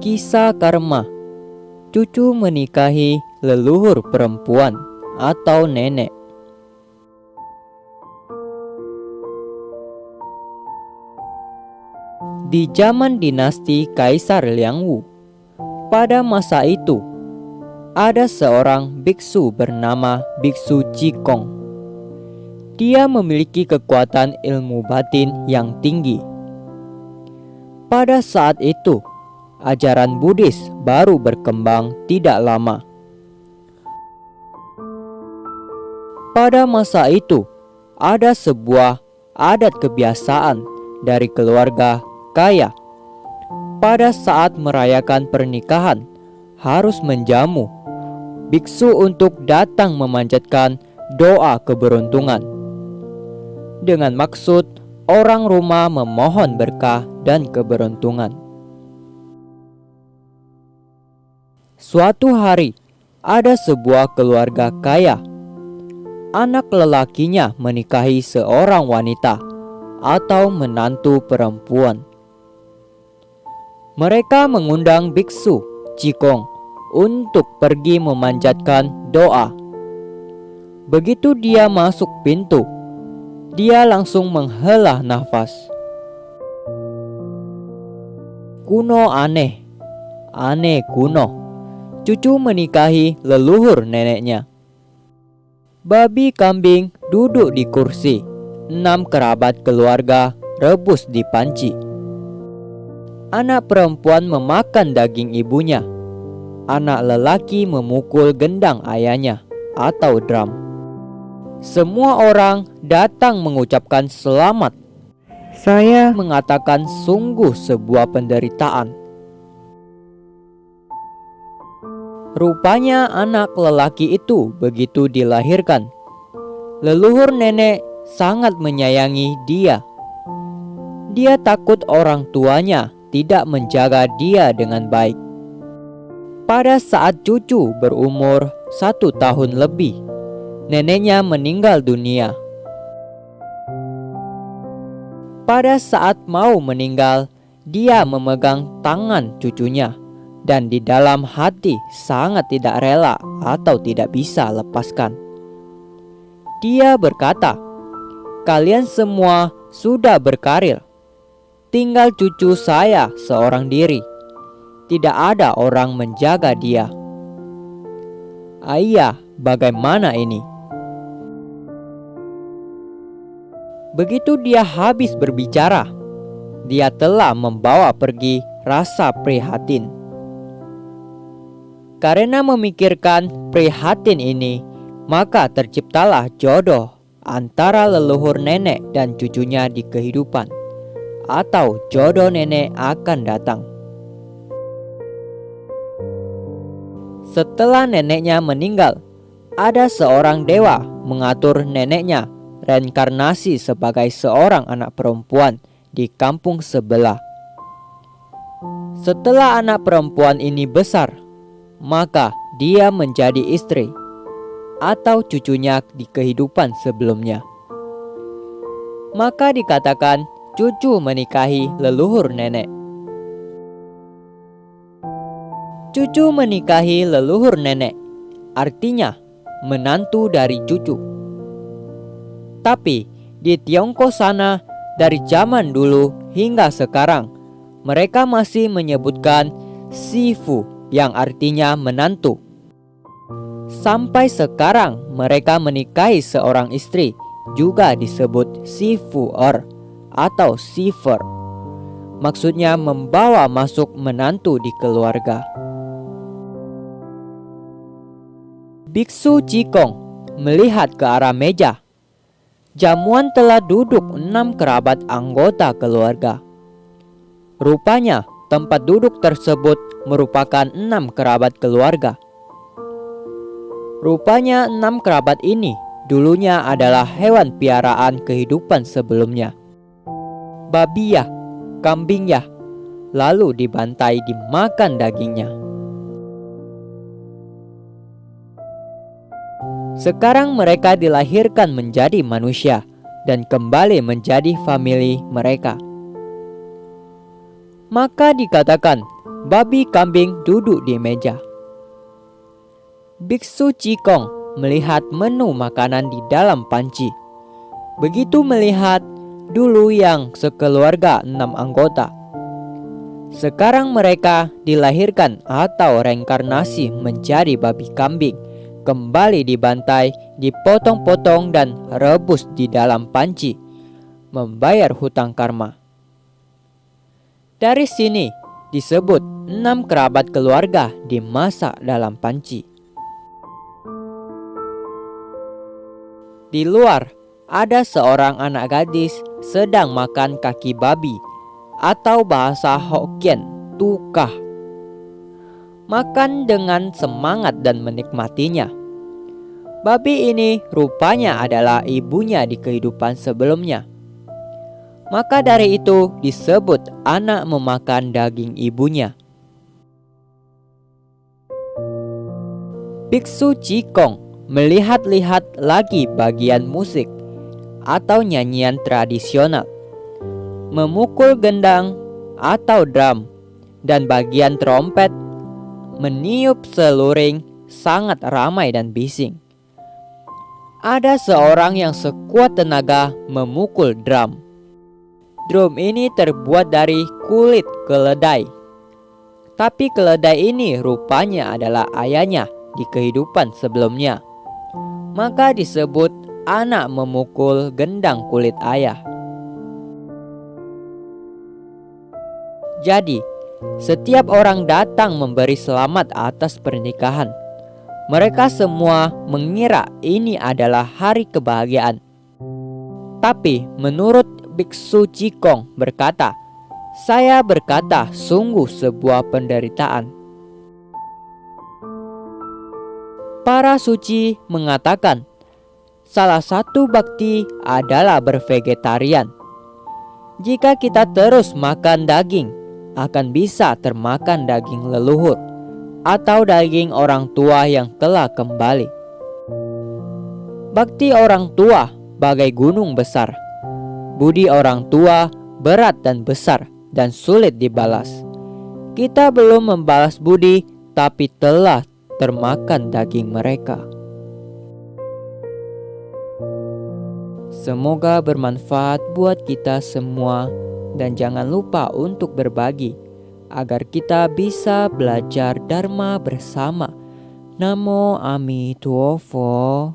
Kisah karma. Cucu menikahi leluhur perempuan atau nenek. Di zaman dinasti Kaisar Liangwu, pada masa itu ada seorang biksu bernama Biksu Jikong. Dia memiliki kekuatan ilmu batin yang tinggi. Pada saat itu, ajaran Buddhis baru berkembang tidak lama. Pada masa itu, ada sebuah adat kebiasaan dari keluarga kaya. Pada saat merayakan pernikahan, harus menjamu biksu untuk datang memanjatkan doa keberuntungan. Dengan maksud orang rumah memohon berkah dan keberuntungan. Suatu hari, ada sebuah keluarga kaya. Anak lelakinya menikahi seorang wanita atau menantu perempuan. Mereka mengundang biksu Jikong untuk pergi memanjatkan doa. Begitu dia masuk pintu, dia langsung menghela nafas. Kuno aneh, aneh kuno. Cucu menikahi leluhur neneknya. Babi kambing duduk di kursi. 6 kerabat keluarga rebus di panci. Anak perempuan memakan daging ibunya. Anak lelaki memukul gendang ayahnya atau drum. Semua orang datang mengucapkan selamat. Saya mengatakan sungguh sebuah penderitaan. Rupanya anak lelaki itu begitu dilahirkan, leluhur nenek sangat menyayangi dia. Dia takut orang tuanya tidak menjaga dia dengan baik. Pada saat cucu berumur 1 tahun lebih, neneknya meninggal dunia. Pada saat mau meninggal, dia memegang tangan cucunya. Dan di dalam hati sangat tidak rela atau tidak bisa lepaskan. Dia berkata, "Kalian semua sudah berkarir. Tinggal cucu saya seorang diri. Tidak ada orang menjaga dia. Ayah, bagaimana ini?" Begitu dia habis berbicara, dia telah membawa pergi rasa prihatin. Karena memikirkan prihatin ini, maka terciptalah jodoh antara leluhur nenek dan cucunya di kehidupan, atau jodoh nenek akan datang. Setelah neneknya meninggal, ada seorang dewa mengatur neneknya reinkarnasi sebagai seorang anak perempuan di kampung sebelah. Setelah anak perempuan ini besar, maka dia menjadi istri atau cucunya di kehidupan sebelumnya. Maka dikatakan cucu menikahi leluhur nenek. Cucu menikahi leluhur nenek artinya menantu dari cucu. Tapi di Tiongkok sana, dari zaman dulu hingga sekarang, mereka masih menyebutkan sifu yang artinya menantu. Sampai sekarang mereka menikahi seorang istri juga disebut sifuer atau sifer. Maksudnya membawa masuk menantu di keluarga. Biksu Jikong melihat ke arah meja. Jamuan telah duduk 6 kerabat anggota keluarga. Rupanya tempat duduk tersebut merupakan 6 kerabat keluarga. Rupanya 6 kerabat ini dulunya adalah hewan piaraan kehidupan sebelumnya. Babi ya, kambing ya, lalu dibantai dimakan dagingnya. Sekarang mereka dilahirkan menjadi manusia dan kembali menjadi famili mereka. Maka dikatakan babi kambing duduk di meja. Biksu Cikong melihat menu makanan di dalam panci. Begitu melihat dulu yang sekeluarga 6 anggota. Sekarang mereka dilahirkan atau reinkarnasi menjadi babi kambing, kembali dibantai, dipotong-potong dan rebus di dalam panci, membayar hutang karma. Dari sini disebut 6 kerabat keluarga dimasak dalam panci. Di luar ada seorang anak gadis sedang makan kaki babi, atau bahasa Hokkien tukah. Makan dengan semangat dan menikmatinya. Babi ini rupanya adalah ibunya di kehidupan sebelumnya. Maka dari itu disebut anak memakan daging ibunya. Biksu Cikong melihat-lihat lagi bagian musik atau nyanyian tradisional, memukul gendang atau drum, dan bagian trompet, meniup seluring, sangat ramai dan bising. Ada seorang yang sekuat tenaga memukul drum. Drum ini terbuat dari kulit keledai. Tapi keledai ini rupanya adalah ayahnya di kehidupan sebelumnya. Maka disebut anak memukul gendang kulit ayah. Jadi, setiap orang datang memberi selamat atas pernikahan. Mereka semua mengira ini adalah hari kebahagiaan. Tapi menurut Biksu Cikong berkata, "Saya berkata sungguh sebuah penderitaan." Para suci mengatakan, salah satu bakti adalah bervegetarian. Jika kita terus makan daging, akan bisa termakan daging leluhur atau daging orang tua yang telah kembali. Bakti orang tua bagai gunung besar. Budi orang tua berat dan besar dan sulit dibalas. Kita belum membalas budi, tapi telah termakan daging mereka. Semoga bermanfaat buat kita semua, dan jangan lupa untuk berbagi agar kita bisa belajar Dharma bersama. Namo Amituofo.